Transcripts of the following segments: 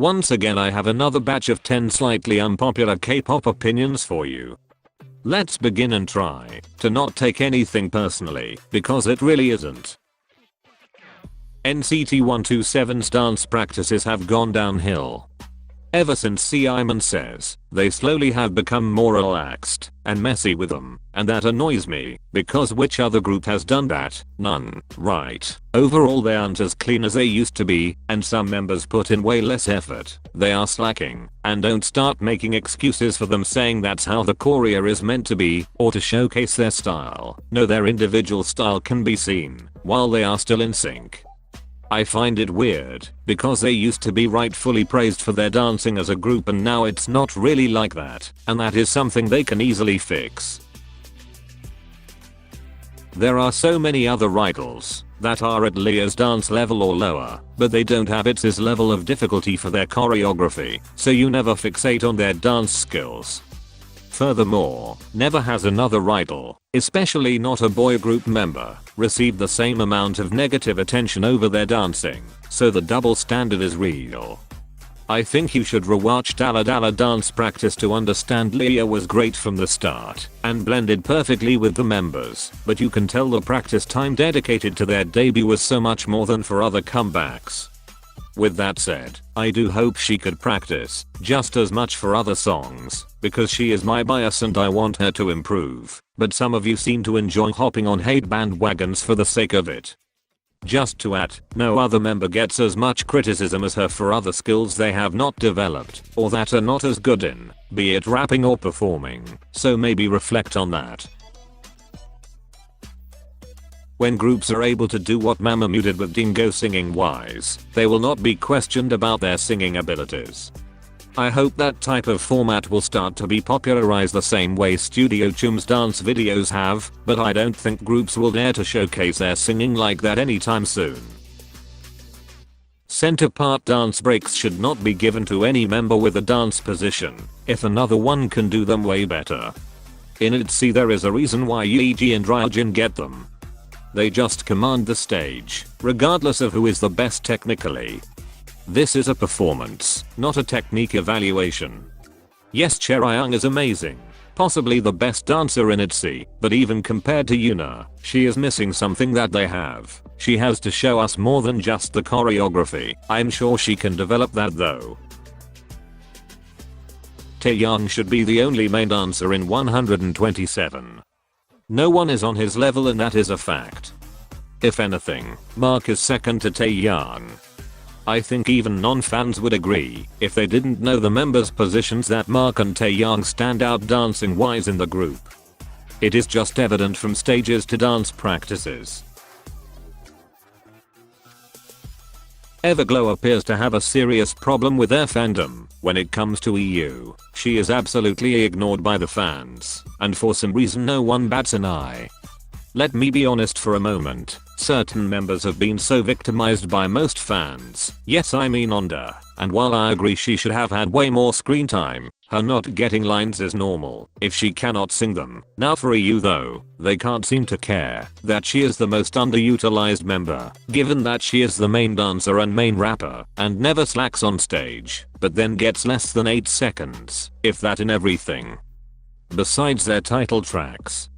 Once again I have another batch of 10 slightly unpopular K-pop opinions for you. Let's begin and try to not take anything personally, because it really isn't. NCT 127's dance practices have gone downhill. Ever since Simon says, they slowly have become more relaxed and messy with them, and that annoys me, because which other group has done that? None, right? Overall they aren't as clean as they used to be, and some members put in way less effort. They are slacking, and don't start making excuses for them saying that's how the choreo is meant to be, or to showcase their style. No, their individual style can be seen, while they are still in sync. I find it weird, because they used to be rightfully praised for their dancing as a group and now it's not really like that, and that is something they can easily fix. There are so many other idols that are at Leah's dance level or lower, but they don't have Itzy's level of difficulty for their choreography, so you never fixate on their dance skills. Furthermore, never has another idol, especially not a boy group member, received the same amount of negative attention over their dancing, so the double standard is real. I think you should rewatch Dalla Dalla dance practice to understand Leah was great from the start and blended perfectly with the members, but you can tell the practice time dedicated to their debut was so much more than for other comebacks. With that said, I do hope she could practice just as much for other songs, because she is my bias and I want her to improve, but some of you seem to enjoy hopping on hate bandwagons for the sake of it. Just to add, no other member gets as much criticism as her for other skills they have not developed, or that are not as good in, be it rapping or performing, so maybe reflect on that. When groups are able to do what Mamamoo did with Dingo singing wise, they will not be questioned about their singing abilities. I hope that type of format will start to be popularized the same way Studio Chum's dance videos have, but I don't think groups will dare to showcase their singing like that anytime soon. Center part dance breaks should not be given to any member with a dance position, if another one can do them way better. In Itzy there is a reason why Ryujin and Ryujin get them. They just command the stage, regardless of who is the best technically. This is a performance, not a technique evaluation. Yes, Taeyong is amazing, possibly the best dancer in Itzy, but even compared to Yuna, she is missing something that they have. She has to show us more than just the choreography. I'm sure she can develop that though. Taeyong should be the only main dancer in 127. No one is on his level and that is a fact. If anything, Mark is second to Taeyong. I think even non-fans would agree, if they didn't know the members' positions, that Mark and Taeyong stand out dancing wise in the group. It is just evident from stages to dance practices. Everglow appears to have a serious problem with their fandom when it comes to EU. She is absolutely ignored by the fans, and for some reason no one bats an eye. Let me be honest for a moment, certain members have been so victimized by most fans, yes I mean Onda, and while I agree she should have had way more screen time, her not getting lines is normal if she cannot sing them. Now for EU though, they can't seem to care that she is the most underutilized member, given that she is the main dancer and main rapper, and never slacks on stage, but then gets less than 8 seconds, if that in everything. Besides their title tracks.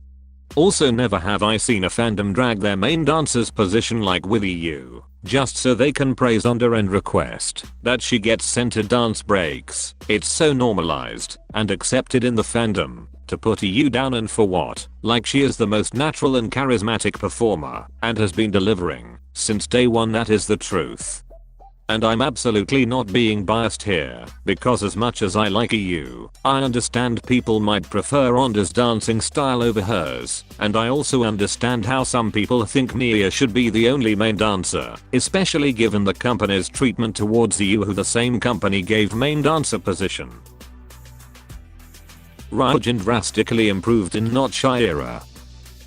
Also never have I seen a fandom drag their main dancer's position like with EU, just so they can praise Onda and request that she gets center dance breaks. It's so normalized and accepted in the fandom to put EU down, and for what? Like she is the most natural and charismatic performer and has been delivering since day one. That is the truth. And I'm absolutely not being biased here, because as much as I like EU, I understand people might prefer Onda's dancing style over hers, and I also understand how some people think Mia should be the only main dancer, especially given the company's treatment towards EU, who the same company gave main dancer position. Ryujin drastically improved in Not Shy era.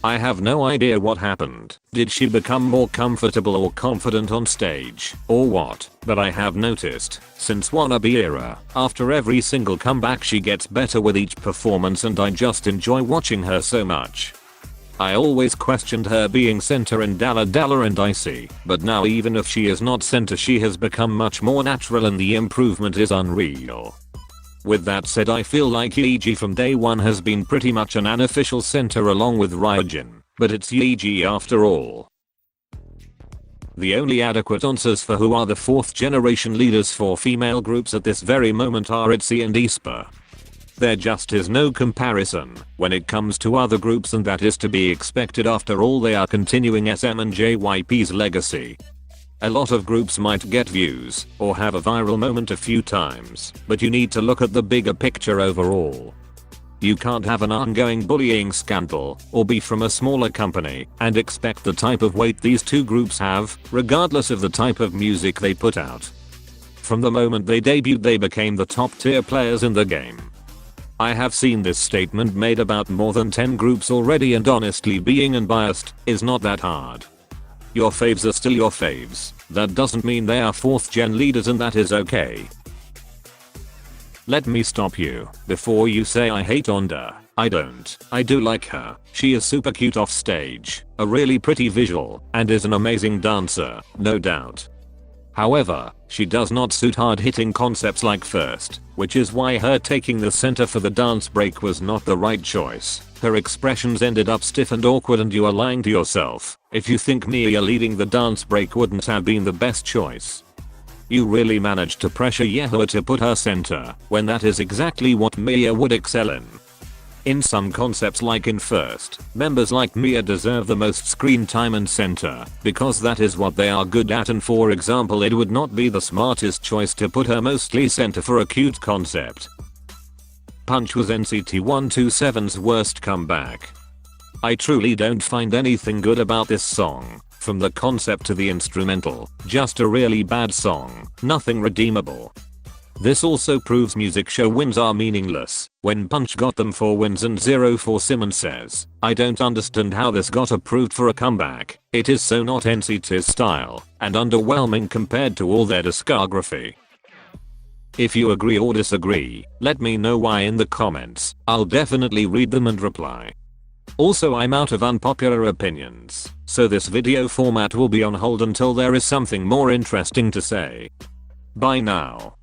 I have no idea what happened. Did she become more comfortable or confident on stage, or what? But I have noticed, since Wannabe era, after every single comeback she gets better with each performance, and I just enjoy watching her so much. I always questioned her being center in Dalla Dalla and Icy, but now even if she is not center she has become much more natural and the improvement is unreal. With that said, I feel like Yeji from day one has been pretty much an unofficial center along with Ryujin, but it's Yeji after all. The only adequate answers for who are the 4th generation leaders for female groups at this very moment are Itzy and Aespa. There just is no comparison when it comes to other groups, and that is to be expected. After all, they are continuing SM and JYP's legacy. A lot of groups might get views or have a viral moment a few times, but you need to look at the bigger picture overall. You can't have an ongoing bullying scandal or be from a smaller company and expect the type of weight these two groups have, regardless of the type of music they put out. From the moment they debuted, they became the top tier players in the game. I have seen this statement made about more than 10 groups already, and honestly, being unbiased is not that hard. Your faves are still your faves. That doesn't mean they are 4th gen leaders, and that is okay. Let me stop you before you say I hate Onda. I don't. I do like her. She is super cute off stage, a really pretty visual, and is an amazing dancer, no doubt. However, she does not suit hard-hitting concepts like First, which is why her taking the center for the dance break was not the right choice. Her expressions ended up stiff and awkward, and you are lying to yourself if you think Mia leading the dance break wouldn't have been the best choice. You really managed to pressure Yehua to put her center when that is exactly what Mia would excel in. In some concepts like in First, members like Mia deserve the most screen time and center because that is what they are good at, and for example it would not be the smartest choice to put her mostly center for a cute concept. Punch was NCT 127's worst comeback. I truly don't find anything good about this song, from the concept to the instrumental, just a really bad song, nothing redeemable. This also proves music show wins are meaningless, when Punch got them 4 wins and 0 for Simmons says, I don't understand how this got approved for a comeback. It is so not NCT's style, and underwhelming compared to all their discography. If you agree or disagree, let me know why in the comments. I'll definitely read them and reply. Also, I'm out of unpopular opinions, so this video format will be on hold until there is something more interesting to say. Bye now.